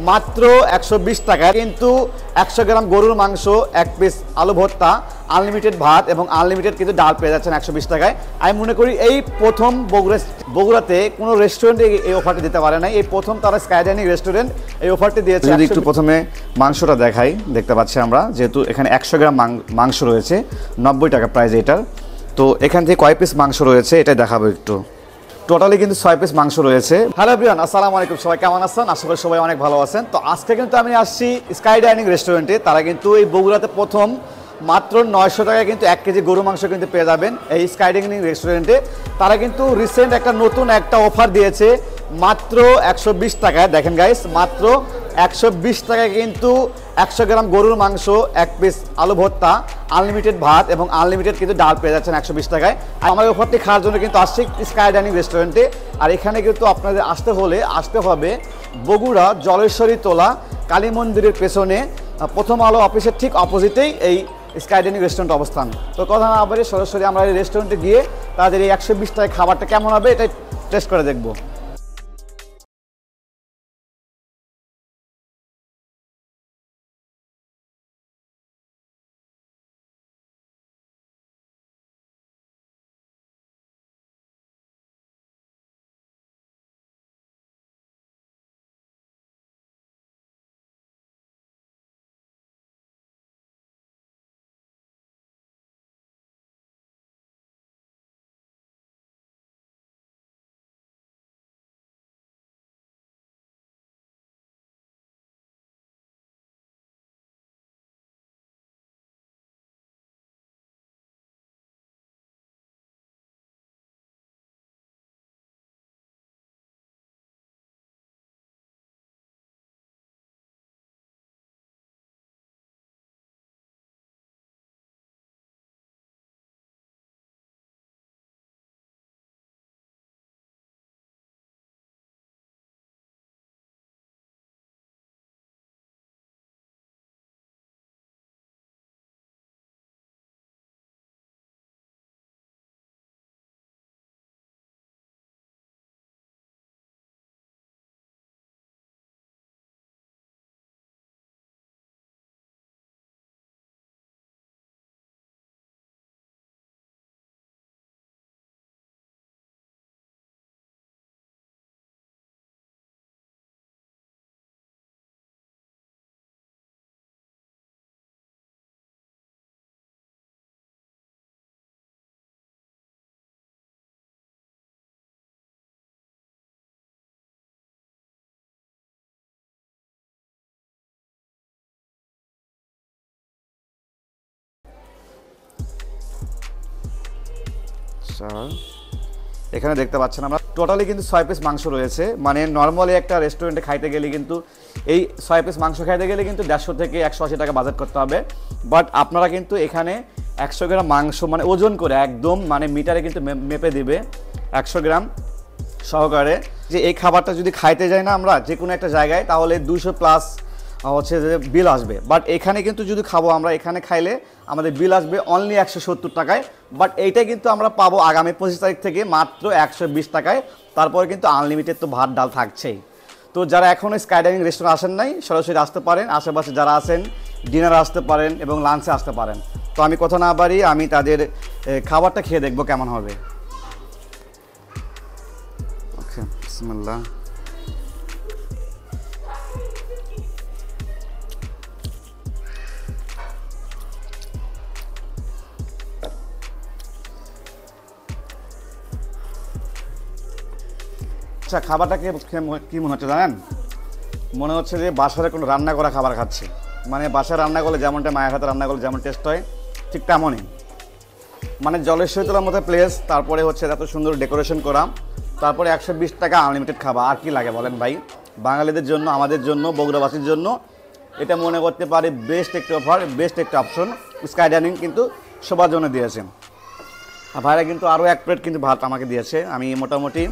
মাত্র 120 টাকায় কিন্তু 100 গ্রাম গরুর মাংস, 1 পিস আলু ভর্তা, আনলিমিটেড ভাত এবং আনলিমিটেড কিন্তু ডাল পেয়ে যাচ্ছেন 120 টাকায়। আমি মনে করি এই প্রথম বগুড়াতে কোনো রেস্টুরেন্টে এই অফারটি দিতে পারে না। এই প্রথম তারা স্কাই ডাইনিং রেস্টুরেন্ট এই অফারটি দিয়েছে। যদি একটু প্রথমে মাংসটা দেখাই, দেখতে পাচ্ছি আমরা যেহেতু এখানে 100 গ্রাম মাংস রয়েছে 90 টাকা প্রাইস এটার। তো এখান থেকে কয় পিস মাংস রয়েছে এটা দেখাবো একটু। টোটালি কিন্তু 6 পিস মাংস রয়েছে। হ্যালো এভরিওয়ান, আসসালামু আলাইকুম, সবাই কেমন আছেন? আশা করি সবাই অনেক ভালো আছেন। তো আজকে কিন্তু আমি আসছি স্কাই ডাইনিং রেস্টুরেন্টে। তারা কিন্তু এই বগুড়াতে প্রথম মাত্র 900 টাকায় কিন্তু 1 কেজি গরু মাংস কিন্তু পেয়ে যাবেন এই স্কাই ডাইনিং রেস্টুরেন্টে। তারা কিন্তু রিসেন্ট একটা নতুন অফার দিয়েছে মাত্র 120 টাকায়। দেখেন গাইস, মাত্র 120 টাকায় কিন্তু 100 গ্রাম গরুর মাংস, 1 পিস আলু ভর্তা, আনলিমিটেড ভাত এবং আনলিমিটেড কিন্তু ডাল পেয়ে যাচ্ছেন 120 টাকায়। আমার অফারটি খাওয়ার জন্য কিন্তু আসছি স্কাই ডাইনিং রেস্টুরেন্টে। আর এখানে কিন্তু আপনাদের আসতে হবে বগুড়া জলেশ্বরী তোলা কালী মন্দিরের পেছনে প্রথম আলো অফিসের ঠিক অপোজিটেই এই স্কাই ডাইনিং রেস্টুরেন্ট অবস্থান। তো কথা না বলে সরাসরি আমরা এই রেস্টুরেন্টে গিয়ে তাদের এই 120 টাকায় খাবারটা কেমন হবে এটাই টেস্ট করে দেখব। এখানে দেখতে পাচ্ছেন আমরা টোটালি কিন্তু 6 পিস মাংস রয়েছে। মানে নর্মালি একটা রেস্টুরেন্টে খাইতে গেলে কিন্তু এই 6 পিস মাংস খাইতে গেলে কিন্তু 150 থেকে 180 টাকা বাজেট করতে হবে। বাট আপনারা কিন্তু এখানে 100 গ্রাম মাংস মানে ওজন করে একদম মানে মিটারে কিন্তু মেপে দিবে 100 গ্রাম সহকারে। যে এই খাবারটা যদি খাইতে যাই না আমরা যে কোনো একটা জায়গায় তাহলে 200 প্লাস হচ্ছে যে বিল আসবে। বাট এখানে কিন্তু যদি খাবো আমরা, এখানে খাইলে আমাদের বিল আসবে অনলি 170 টাকায়। বাট এইটা কিন্তু আমরা পাবো আগামী 25 তারিখ থেকে মাত্র 120 টাকায়। তারপরে কিন্তু আনলিমিটেড তো ভাত ডাল থাকছেই। তো যারা এখনও স্কাই ডাইনিং রেস্টুরেন্ট আসেন নাই সরাসরি আসতে পারেন, আশেপাশে যারা আছেন ডিনারে আসতে পারেন এবং লাঞ্চে আসতে পারেন। তো আমি কথা না বাড়ি আমি তাদের খাবারটা খেয়ে দেখবো কেমন হবে। ওকে, বিসমিল্লাহ। আচ্ছা, খাবারটা কি মনে হচ্ছে জানেন? মনে হচ্ছে যে বাসায় কোনো রান্না করা খাবার খাচ্ছে। মানে বাসায় রান্না করলে যেমনটা মায়ের হাতে রান্না করলে যেমন টেস্ট হয় ঠিক তেমনই। মানে জলেশ্বরী তোলার মতো প্লেস, তারপরে হচ্ছে এত সুন্দর ডেকোরেশন করা, তারপরে 120 টাকা আনলিমিটেড খাবার। আর কি লাগে বলেন ভাই? বাঙালিদের জন্য, আমাদের জন্য, বগুড়াবাসীর জন্য এটা মনে করতে পারি বেস্ট একটা অফার, বেস্ট একটা অপশন স্কাই ডাইনিং কিন্তু সবার জন্য দিয়েছে। আর ভাইরা কিন্তু আরও 1 প্লেট কিন্তু ভাত আমাকে দিয়েছে। আমি মোটামুটি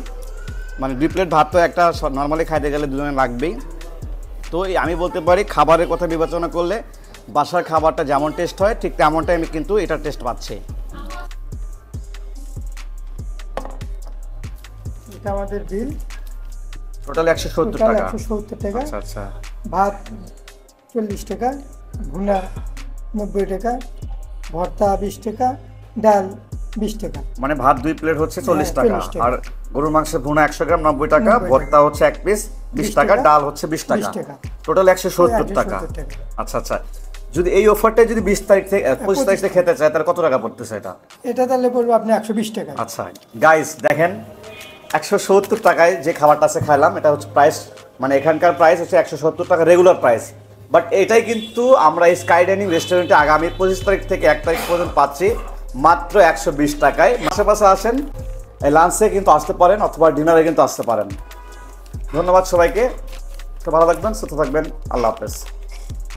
মানে 2 প্লেট ভাত তো একটা নর্মালি খাইতে গেলে দুজনে লাগবেই। তো আমি বলতে পারি খাবারের কথা বিবেচনা করলে বাসার খাবারটা যেমন টেস্ট হয় ঠিক তেমনটাই আমি কিন্তু এটার টেস্ট পাচ্ছি। এটা আমাদের বিল টোটাল 170 টাকা। 170 টাকা। আচ্ছা আচ্ছা। ভাত 40 টাকা, ভুনা 90 টাকা, ভর্তা 20 টাকা, ডাল 20 টাকা। মানে ভাত 2 প্লেট হচ্ছে 40 টাকা, 40 টাকা। আর গরুর মাংসের ভুনা 100 গ্রাম 90 টাকা, 90 ভর্তা হচ্ছে 1 পিস 20 টাকা, ডাল হচ্ছে 20 টাকা, 20 টাকা। টোটাল 170 টাকা। 170 টাকা। আচ্ছা আচ্ছা, যদি এই অফারটা যদি 20 তারিখ থেকে 25 তারিখ থেকে খেতে চায় তাহলে কত টাকা পড়তেছে এটা? এটা তাহলে পড়বে আপনি 120 টাকা। আচ্ছা গাইস দেখেন, 170 টাকায় যে খাবারটা আছে খাইলাম, এটা হচ্ছে প্রাইস, মানে এখানকার প্রাইস হচ্ছে 170 টাকা রেগুলার প্রাইস। বাট এটাই কিন্তু আমরা এই স্কাই ডাইনিং রেস্টুরেন্টে আগামী 25 তারিখ থেকে 1 তারিখ পর্যন্ত পাচ্ছি মাত্র 120 টাকায়। আশেপাশে আসেন, লাঞ্চে কিন্তু আসতে পারেন অথবা ডিনারে কিন্তু আসতে পারেন। ধন্যবাদ সবাইকে, তো ভালো থাকবেন, সুস্থ থাকবেন, আল্লাহ হাফেজ।